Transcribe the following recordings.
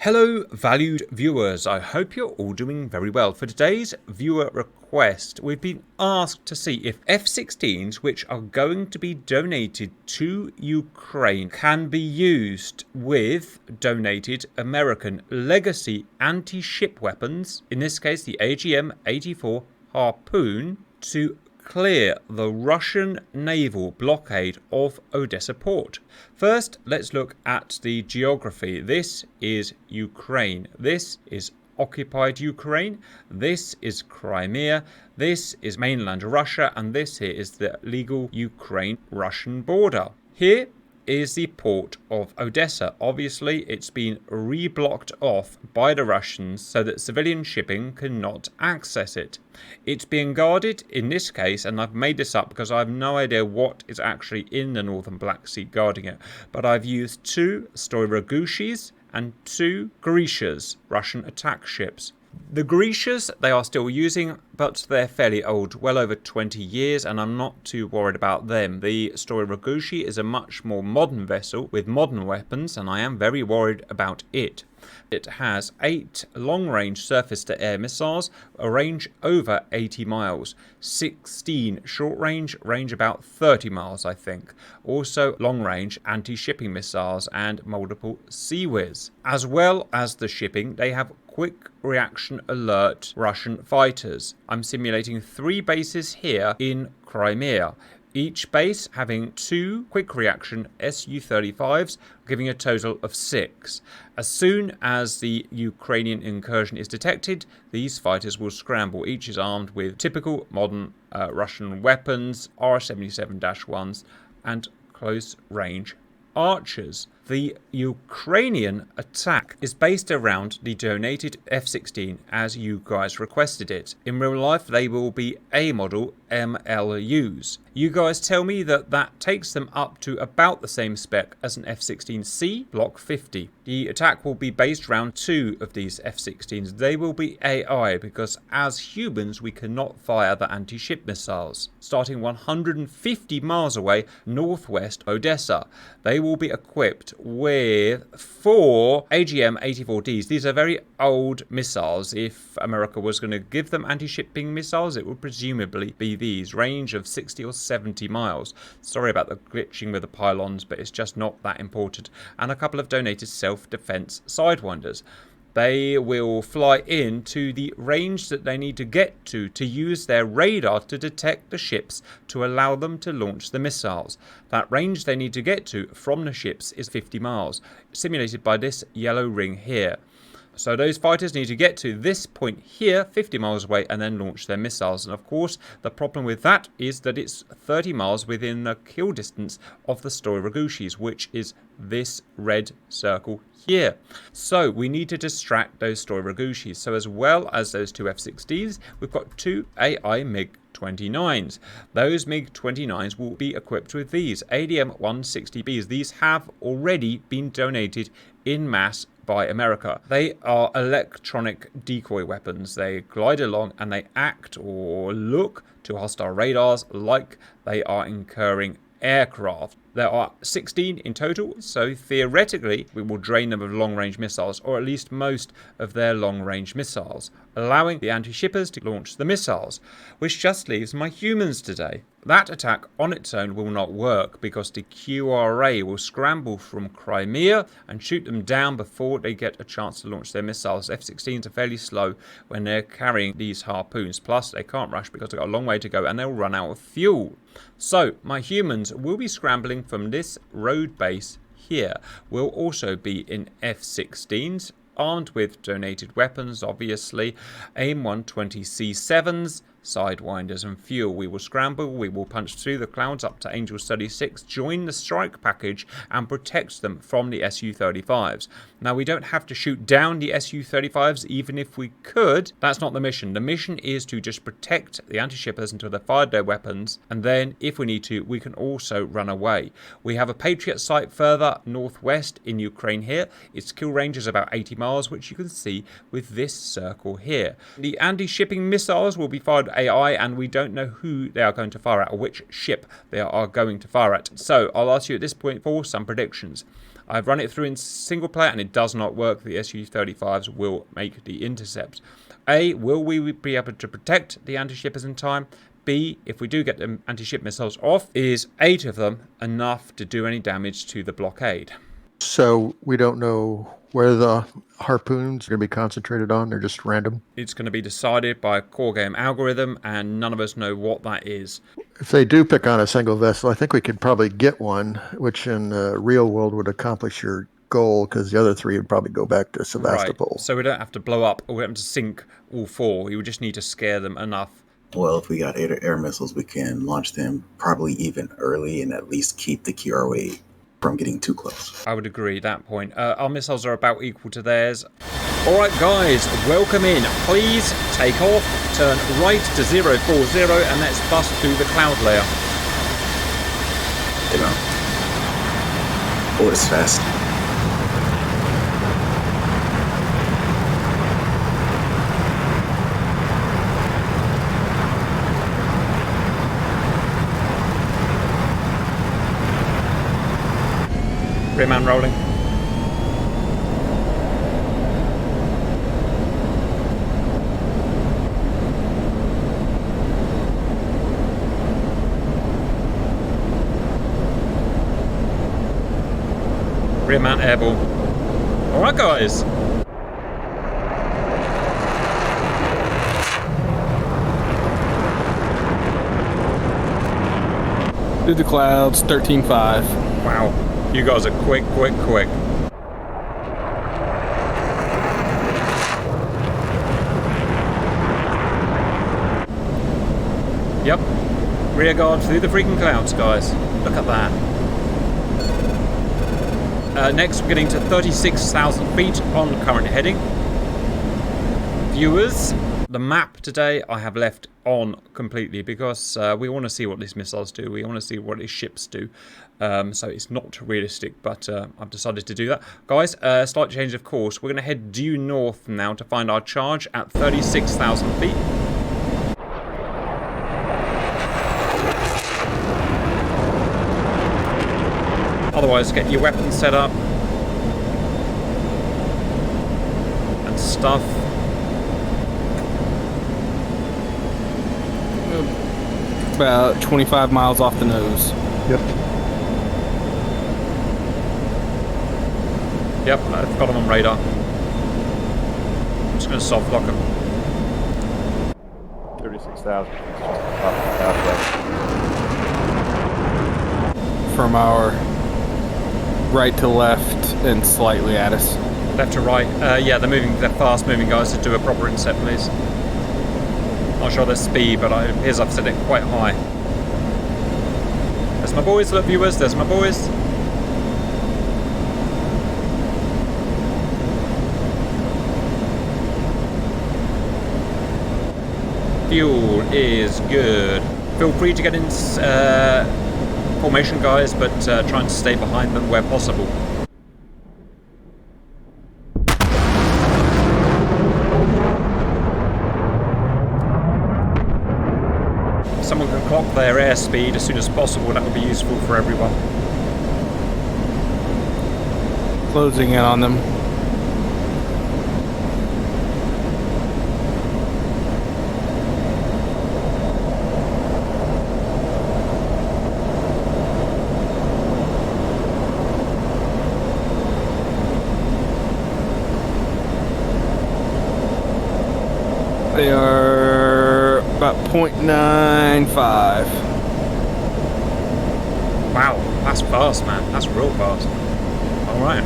Hello valued viewers, I hope you're all doing very well. For today's viewer request, we've been asked to see if F-16s, which are going to be donated to Ukraine, can be used with donated American legacy anti-ship weapons, in this case the AGM-84 Harpoon, to clear the Russian naval blockade of Odessa port. First, let's look at the geography. This is Ukraine. This is occupied Ukraine. This is Crimea. This is mainland Russia. And this here is the legal Ukraine-Russian border. Here is the port of Odessa. Obviously, it's been reblocked off by the Russians so that civilian shipping cannot access it. It's being guarded in this case, and I've made this up because I have no idea what is actually in the northern Black Sea guarding it, but I've used 2 Stoirogushis and 2 Grishas, Russian attack ships. The Grishas they are still using, but they're fairly old, well over 20 years, and I'm not too worried about them. The Stoirogushi is a much more modern vessel with modern weapons, and I am very worried about it. It has 8 long-range surface-to-air missiles, a range over 80 miles, 16 short-range, range about 30 miles, I think. Also long-range anti-shipping missiles and multiple Sea-Whiz. As well as the shipping, they have quick reaction alert Russian fighters. I'm simulating 3 bases here in Crimea. Each base having 2 quick reaction Su-35s, giving a total of 6. As soon as the Ukrainian incursion is detected, these fighters will scramble. Each is armed with typical modern Russian weapons, R-77-1s, and close-range archers. The Ukrainian attack is based around the donated F-16 as you guys requested it. In real life, they will be A model MLUs. You guys tell me that that takes them up to about the same spec as an F-16C Block 50. The attack will be based around 2 of these F-16s. They will be AI because as humans we cannot fire the anti-ship missiles. Starting 150 miles away northwest Odessa, they will be equipped with 4 AGM-84Ds. These are very old missiles. If America was going to give them anti-shipping missiles, it would presumably be these, range of 60 or 70 miles. Sorry about the glitching with the pylons, but it's just not that important. And a couple of donated self-defense Sidewinders. They will fly in to the range that they need to get to use their radar to detect the ships to allow them to launch the missiles. That range they need to get to from the ships is 50 miles, simulated by this yellow ring here. So those fighters need to get to this point here, 50 miles away, and then launch their missiles. And of course, the problem with that is that it's 30 miles within the kill distance of the Stoirogushis, which is this red circle here. So we need to distract those Stoirogushis. So as well as those 2 F-16s, we've got 2 AI MiG-29s. Those MiG-29s will be equipped with these ADM-160Bs. These have already been donated in mass by America. They are electronic decoy weapons. They glide along and they act or look to hostile radars like they are incurring aircraft. There are 16 in total, so theoretically we will drain them of long-range missiles, or at least most of their long-range missiles, allowing the anti-shippers to launch the missiles, which just leaves my humans today. That attack on its own will not work because the QRA will scramble from Crimea and shoot them down before they get a chance to launch their missiles. F-16s are fairly slow when they're carrying these Harpoons, plus they can't rush because they've got a long way to go and they'll run out of fuel. So my humans will be scrambling from this road base here. Will also be in F-16s, armed with donated weapons, obviously, AIM-120C7s, Sidewinders and fuel. We will scramble, we will punch through the clouds up to Angels 36, join the strike package and protect them from the Su-35s. Now we don't have to shoot down the Su-35s even if we could. That's not the mission. The mission is to just protect the anti-shippers until they've fired their weapons, and then if we need to we can also run away. We have a Patriot site further northwest in Ukraine here. Its kill range is about 80 miles, which you can see with this circle here. The anti-shipping missiles will be fired AI, and we don't know who they are going to fire at or which ship they are going to fire at. So I'll ask you at this point for some predictions. I've run it through in single player and it does not work. The Su-35s will make the intercepts. A, will we be able to protect the anti-shippers in time? B, if we do get the anti-ship missiles off, is 8 of them enough to do any damage to the blockade? So we don't know where the harpoons are going to be concentrated on. They're just random. It's going to be decided by a core game algorithm, and none of us know what that is. If they do pick on a single vessel, I think we could probably get one, which in the real world would accomplish your goal, because the other 3 would probably go back to Sevastopol. Right. So we don't have to blow up, or we don't have to sink all 4. You just need to scare them enough. Well, if we got air missiles, we can launch them probably even early and at least keep the QRA from getting too close. I would agree at that point. Our missiles are about equal to theirs. Alright guys, welcome in. Please take off, turn right to 040 and let's bust through the cloud layer. You know. Oh, it's fast. Rear man rolling. Rear man airball. Alright guys. Through the clouds, 13.5. Wow. You guys are quick. Yep. Rear guard through the freaking clouds, guys. Look at that. Next, we're getting to 36,000 feet on current heading. Viewers, the map today I have left on completely because we want to see what these missiles do. We want to see what these ships do. So it's not realistic, but I've decided to do that. Guys, slight change of course. We're going to head due north now to find our charge at 36,000 feet. Otherwise, get your weapons set up and stuff. About 25 miles off the nose. Yep. Yep, I've got them on radar. I'm just going to soft lock them. 36,000 feet is just up the southwest. From our right to left and slightly at us. Left to right. Yeah, they're fast moving, guys. To do a proper intercept, please. Not sure their speed, but it appears I've set it quite high. There's my boys, look viewers, there's my boys. Fuel is good. Feel free to get in formation, guys, but trying to stay behind them where possible. Someone can clock their airspeed as soon as possible. That would be useful for everyone. Closing in on them. They are about 0.95. Wow, that's fast, man. That's real fast. All right.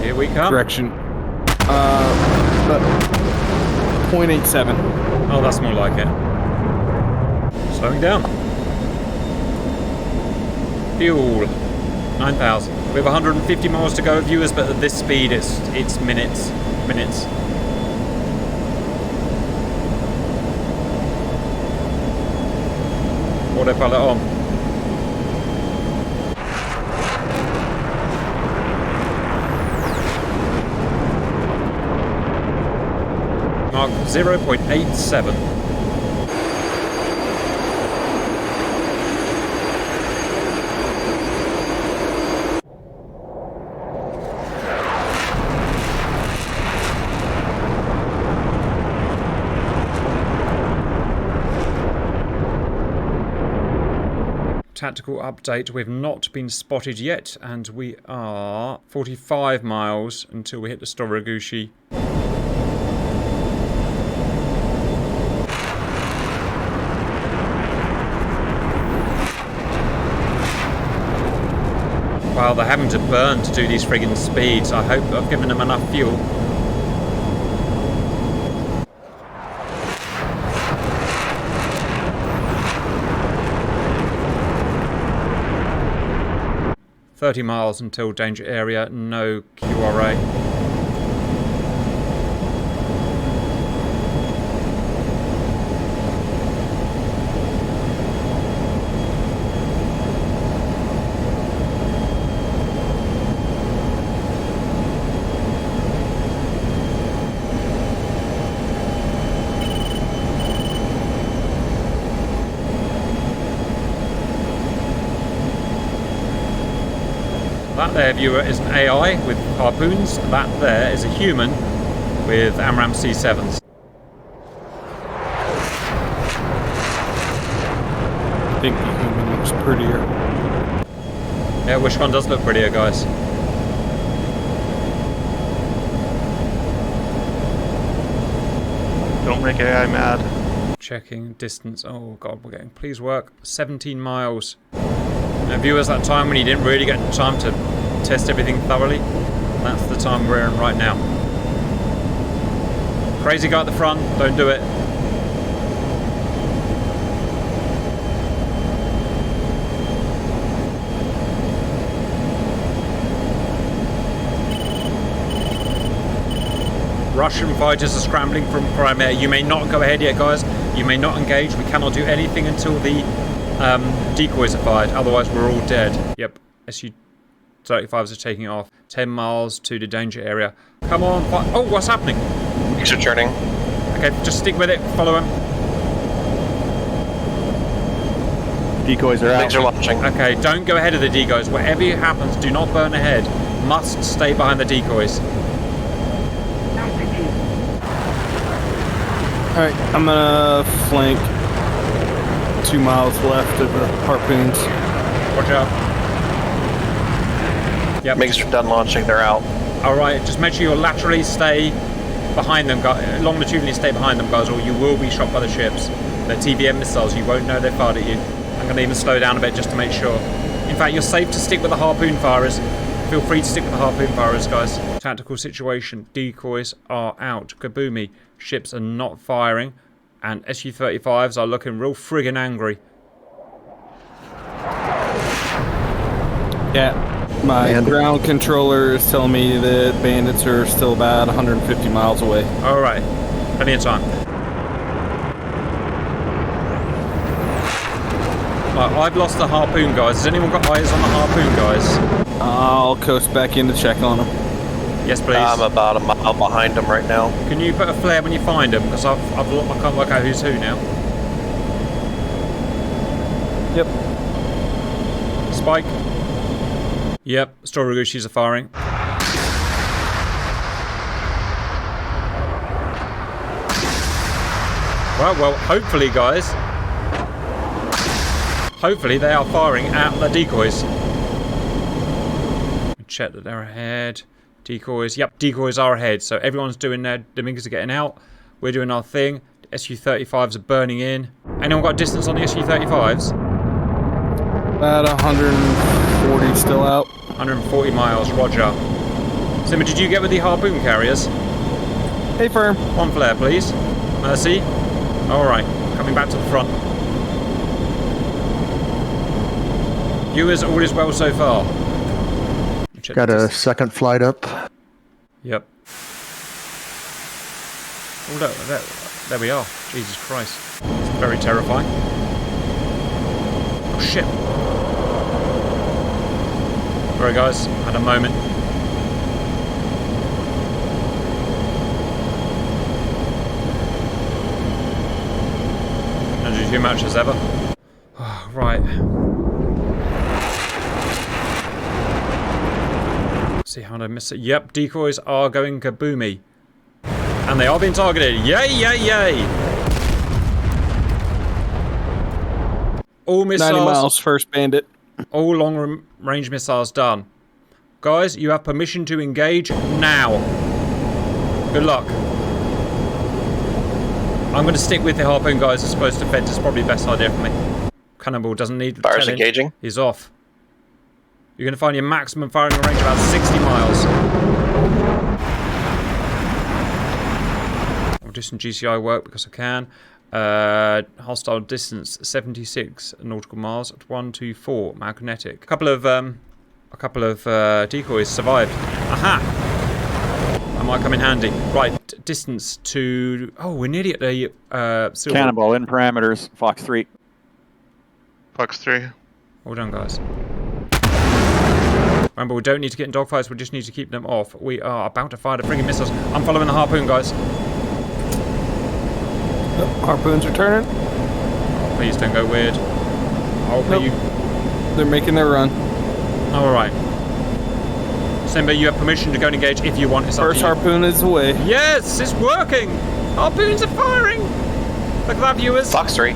Here we come. Correction. About 0.87. Oh, that's more like it. Slowing down. Fuel. 9,000. We have 150 miles to go, viewers, but at this speed, it's minutes. Autopilot on. Mark 0.87. Tactical update. We've not been spotted yet, and we are 45 miles until we hit the Storogushi. Wow, they're having to burn to do these friggin' speeds. I hope I've given them enough fuel. $30 miles until danger area, no QRA. That there, viewer, is an AI with Harpoons. That there is a human with AMRAAM C7s. I think the human looks prettier. Yeah, which one does look prettier, guys? Don't make AI mad. Checking distance. Oh god, we're getting. Please work. 17 miles. Now, viewers, that time when you didn't really get time to test everything thoroughly, that's the time we're in right now. Crazy guy at the front, don't do it. Russian fighters are scrambling from Crimea. You may not go ahead yet, guys. You may not engage. We cannot do anything until the decoys are fired, otherwise we're all dead. Yep, Su-35s are taking off. 10 miles to the danger area. Come on, oh, what's happening? He's returning. Okay, just stick with it, follow him. Decoys are out. Things are launching. Okay, don't go ahead of the decoys. Whatever happens, do not burn ahead. Must stay behind the decoys. Alright, I'm gonna flank 2 miles left of the Harpoons. Watch out. Yep. Makes done launching, they're out. Alright, just make sure you laterally stay behind them, longitudinally stay behind them, guys, or you will be shot by the ships. They're TBM missiles, you won't know they're fired at you. I'm going to even slow down a bit just to make sure. In fact, you're safe to stick with the Harpoon firers. Feel free to stick with the Harpoon firers, guys. Tactical situation, decoys are out. Kaboomy, ships are not firing, and Su-35s are looking real friggin' angry. Yeah, my ground controller is telling me that bandits are still about 150 miles away. Alright, plenty of time. Right, I've lost the Harpoon, guys. Has anyone got eyes on the Harpoon, guys? I'll coast back in to check on them. Yes, please. I'm about a mile behind him right now. Can you put a flare when you find them? Because I can't work out who's who now. Yep. Spike. Yep, Storogushis are firing. Well, hopefully, guys. Hopefully they are firing at the decoys. Check that they're ahead. Decoys. Yep, decoys are ahead. So everyone's doing their... The Miggers are getting out. We're doing our thing. The Su-35s are burning in. Anyone got distance on the Su-35s? About 140 still out. 140 miles, roger. Simmer, did you get with the Harpoon carriers? Hey, firm. One flare, please. Mercy. Alright, coming back to the front. Viewers, all is well so far. Got a second flight up. Yep. Oh, look, there we are. Jesus Christ. It's very terrifying. Oh, shit. Sorry, guys. Had a moment. Don't do too much as ever. Oh, right. See how did I miss it? Yep, decoys are going kaboomy. And they are being targeted. Yay, yay, yay! All 90 missiles. miles, first bandit. All long-range missiles done. Guys, you have permission to engage now. Good luck. I'm going to stick with the Harpoon, guys, as opposed to Fed. It's probably the best idea for me. Cannonball doesn't need Fire's telling. engaging. He's off. You're going to find your maximum firing range about 60 miles. I'll do some GCI work because I can. Hostile distance 76 nautical miles at 124 magnetic. A couple of decoys survived. Aha! That might come in handy. Right, distance to. Oh, we're nearly at the silver. Cannonball in parameters. Fox 3. Fox 3. Well done, guys. Remember, we don't need to get in dogfights. We just need to keep them off. We are about to fire the friggin' missiles. I'm following the Harpoon, guys. Harpoons are turning. Oh, please don't go weird. Oh, Nope. They're making their run. All right. Simba, you have permission to go and engage if you want. It's up First to you. Harpoon is away. Yes, it's working. Harpoons are firing. Look at that, viewers. Fox 3.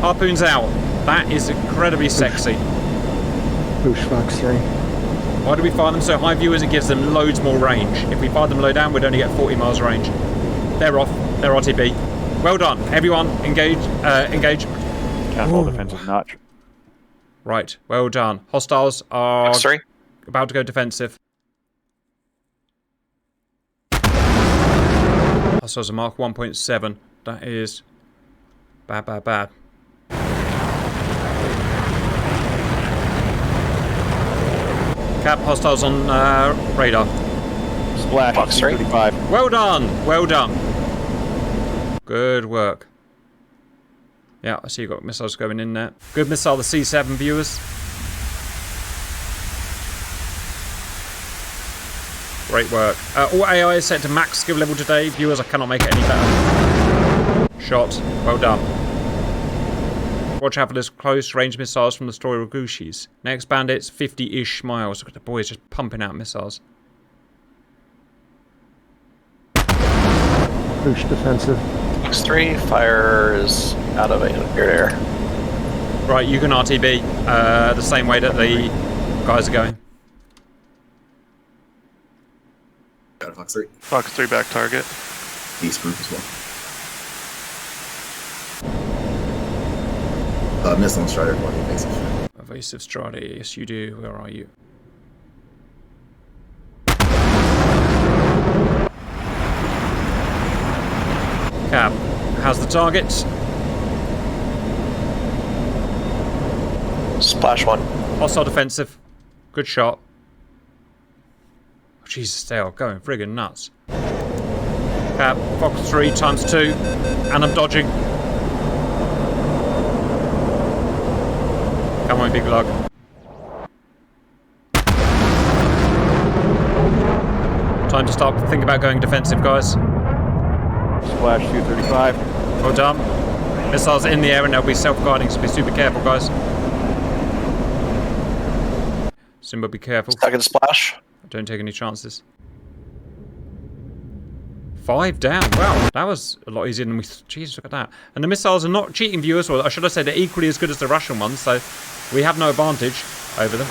Harpoons out. That is incredibly sexy. Push Fox 3. Why do we fire them so high, viewers? It gives them loads more range. If we fire them low down, we'd only get 40 miles range. They're off. They're RTB. Well done. Everyone, engage. Engage. Cannonball defensive notch. Right. Well done. Hostiles are Fox 3. about to go defensive. Hostiles are Mark 1.7. That is bad, bad, bad. Cap, hostiles on radar. Splash. Fox 3. 35. Well done. Well done. Good work. Yeah, I see you got missiles going in there. Good missile, the C7, viewers. Great work. All AI is set to max skill level today. Viewers, I cannot make it any better. Shot. Well done. Watch out for those close range missiles from the Story-Ragushis. Next bandits, 50-ish miles. Look at the boys just pumping out missiles. Push defensive. Fox 3 fires out of air. Right, you can RTB the same way that the guys are going. Got a Fox 3. Fox 3 back target. East group as well. Missile and Strider going evasive. Evasive Strider, yes you do. Where are you? Cap, how's the target? Splash 1. Hostile defensive. Good shot. Oh, Jesus, they are going friggin' nuts. Cap, Fox 3 times 2. And I'm dodging. Come on, big lug. Time to start thinking about going defensive, guys. Splash 235. Well done. Missiles in the air and they'll be self-guarding, so be super careful, guys. Simba, be careful. Second splash. Don't take any chances. 5 down. Wow, that was a lot easier than we... Jeez, look at that. And the missiles are not cheating, viewers, or should I say they're equally as good as the Russian ones, so we have no advantage over them.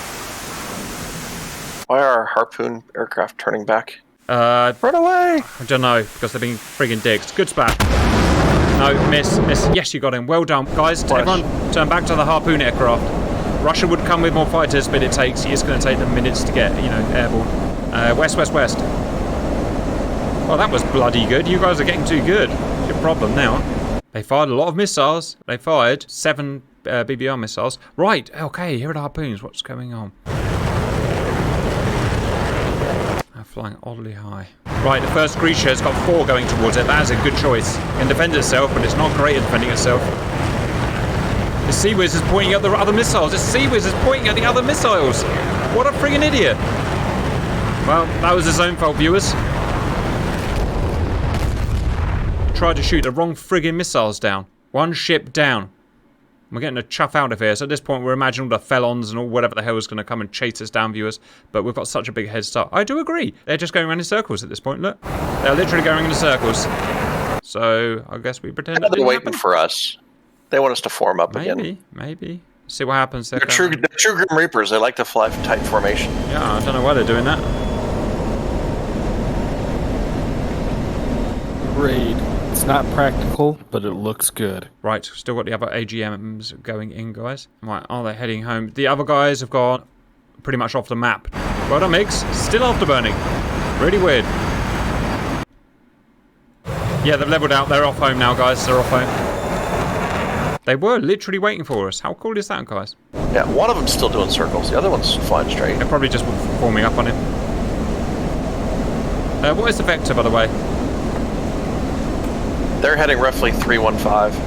Why are our Harpoon aircraft turning back? Run away! I don't know, because they're being friggin' digged. Good splash. No, miss. Yes, you got him. Well done. Guys, everyone turn back to the Harpoon aircraft. Russia would come with more fighters, but it's going to take them minutes to get, airborne. West. Well, that was bloody good. You guys are getting too good. It's your problem now. They fired a lot of missiles. They fired 7 BBR missiles. Right, okay, here are the Harpoons. What's going on? They're flying oddly high. Right, the first Grisha's got 4 going towards it. That is a good choice. It can defend itself, but it's not great at defending itself. The Sea-Wiz is pointing at the other missiles. The Sea-Wiz is pointing at the other missiles. What a friggin' idiot. Well, that was his own fault, viewers. Tried to shoot the wrong friggin' missiles down. 1 ship down. We're getting a chuff out of here. So at this point, we're imagining all the Felons and all whatever the hell is going to come and chase us down, viewers. But we've got such a big head start. I do agree. They're just going around in circles at this point. Look, they're literally going in circles. So I guess we pretend that They're didn't waiting happen. for us. They want us to form up again. Maybe. See what happens there. They're true Grim Reapers. They like to fly tight formation. Yeah, I don't know why they're doing that. Raid. It's not practical, but it looks good. Right, still got the other AGMs going in, guys. Right, are they heading home? The other guys have gone pretty much off the map. Well done, Migs. Still afterburning. Really weird. Yeah, they've leveled out. They're off home now, guys. They're off home. They were literally waiting for us. How cool is that, guys? Yeah, one of them's still doing circles. The other one's flying straight. They're probably just forming up on him. What is the vector, by the way? They're heading roughly 315.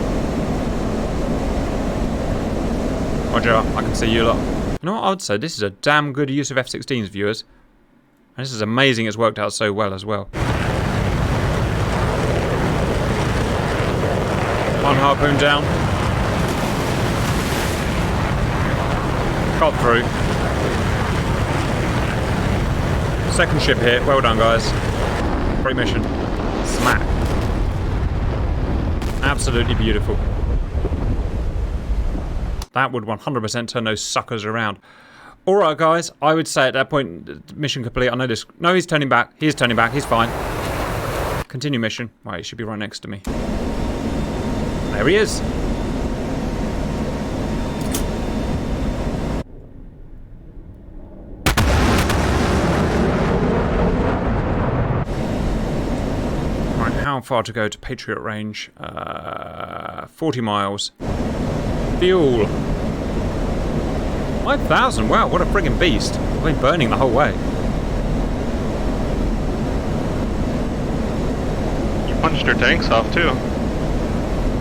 Roger, I can see you lot. You know what I would say? This is a damn good use of F-16s, viewers. And this is amazing it's worked out so well as well. One Harpoon down. Got through. Second ship here. Well done, guys. Great mission. Smack. Absolutely beautiful. That would 100% turn those suckers around. Alright, guys. I would say at that point, mission complete. I know this. No, he's turning back. He is turning back. He's fine. Continue mission. Right, he should be right next to me. There he is. Right, how far to go to Patriot range? 40 miles. Fuel. 5,000. Wow, what a friggin' beast. I've been burning the whole way. You punched your tanks off too.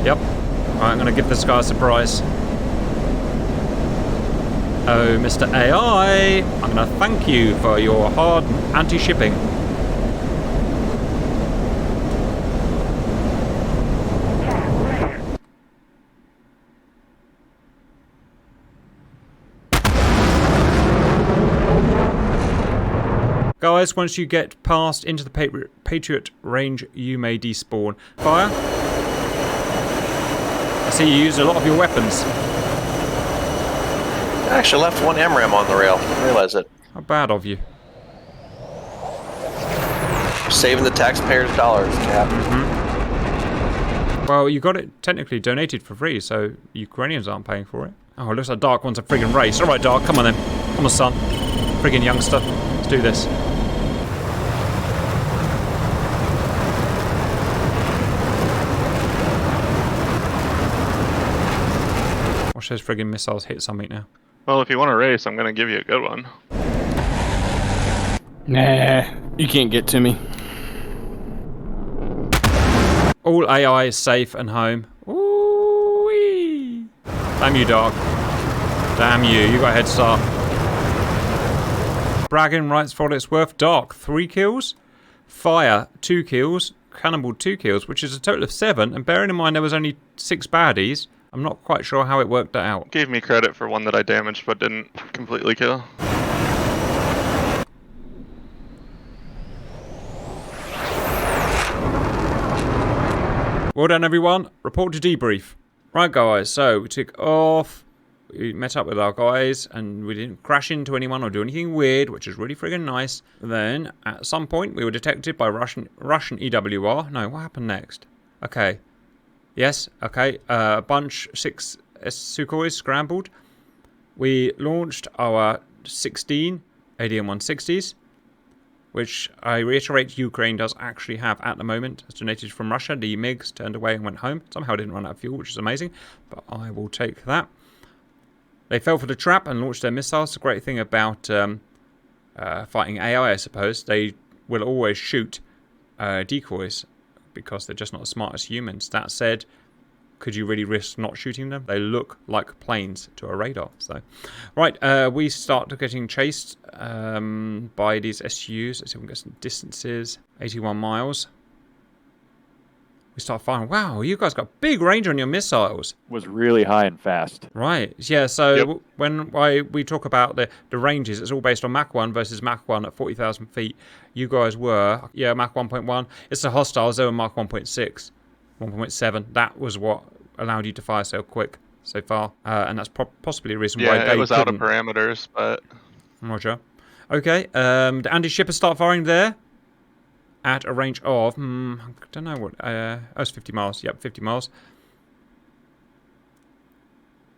Yep. Right, I'm going to give this guy a surprise. Oh, Mr. AI, I'm going to thank you for your hard anti-shipping. Guys, once you get past into the Patriot range, you may despawn. Fire. I see you used a lot of your weapons. I actually left one MRAM on the rail. Didn't realize it. How bad of you. Saving the taxpayers' dollars, Cap. Well, you got it technically donated for free, so Ukrainians aren't paying for it. Oh, it looks like Dark wants a friggin' race. Alright, Dark, come on then. Come on, son. Friggin' youngster. Let's do this. Watch those friggin' missiles hit something now. Well, if you want to race, I'm going to give you a good one. Nah, you can't get to me. All AI is safe and home. Ooh-wee. Damn you, Dark. Damn you, you got a head start. Bragging rights for what it's worth. Dark, 3 kills. Fire, 2 kills. Cannibal, 2 kills, which is a total of 7. And bearing in mind there was only 6 baddies, I'm not quite sure how it worked that out. Gave me credit for one that I damaged but didn't completely kill. Well done, everyone. Report to debrief. Right, guys, so we took off. We met up with our guys, and we didn't crash into anyone or do anything weird, which is really friggin' nice. Then, at some point, we were detected by Russian EWR. No, what happened next? Okay. Yes, okay. A bunch, 6 Sukhois scrambled. We launched our 16 ADM-160s, which I reiterate Ukraine does actually have at the moment. It's donated from Russia. The MiGs turned away and went home. Somehow didn't run out of fuel, which is amazing, but I will take that. They fell for the trap and launched their missiles. The great thing about fighting AI, I suppose, they will always shoot decoys because they're just not as smart as humans. That said, could you really risk not shooting them? They look like planes to a radar. So, right, we start getting chased by these SUs. Let's see if we can get some distances. 81 miles. We start firing. Wow, you guys got big range on your missiles. Was really high and fast. Right, yeah, so when we talk about the ranges, it's all based on Mach 1 versus Mach 1 at 40,000 feet. You guys were, yeah, Mach 1.1. It's the hostiles, they were Mach 1.6, 1.7. That was what allowed you to fire so quick so far. And that's possibly a reason why Yeah, they it was out of couldn't. parameters, but Roger. Okay, the anti-shippers start firing there at a range of, I don't know what, it's 50 miles. Yep, 50 miles.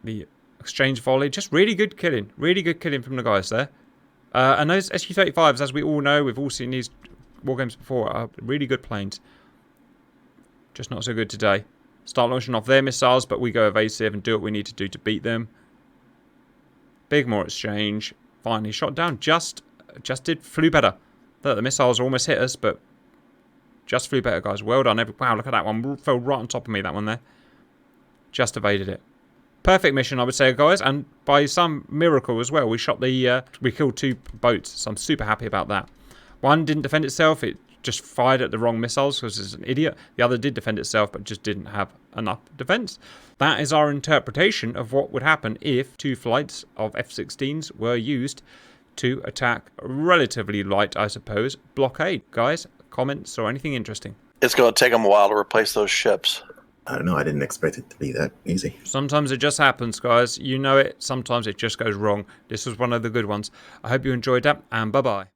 The exchange volley, just really good killing from the guys there. And those SU-35s, as we all know, we've all seen these WarGames before, are really good planes. Just not so good today. Start launching off their missiles, but we go evasive and do what we need to do to beat them. Big more exchange. Finally shot down. Flew better. The missiles almost hit us, but just flew better, guys. Well done. Wow, look at that one. Fell right on top of me, that one there. Just evaded it. Perfect mission, I would say, guys. And by some miracle as well, we killed 2 boats. So I'm super happy about that. One didn't defend itself. It just fired at the wrong missiles because it's an idiot. The other did defend itself, but just didn't have enough defense. That is our interpretation of what would happen if 2 flights of F-16s were used to attack relatively light, I suppose, Blockade. Guys, comments or anything interesting? It's going to take them a while to replace those ships. I don't know. I didn't expect it to be that easy. Sometimes it just happens, guys. You know it. Sometimes it just goes wrong. This was one of the good ones. I hope you enjoyed that, and bye-bye.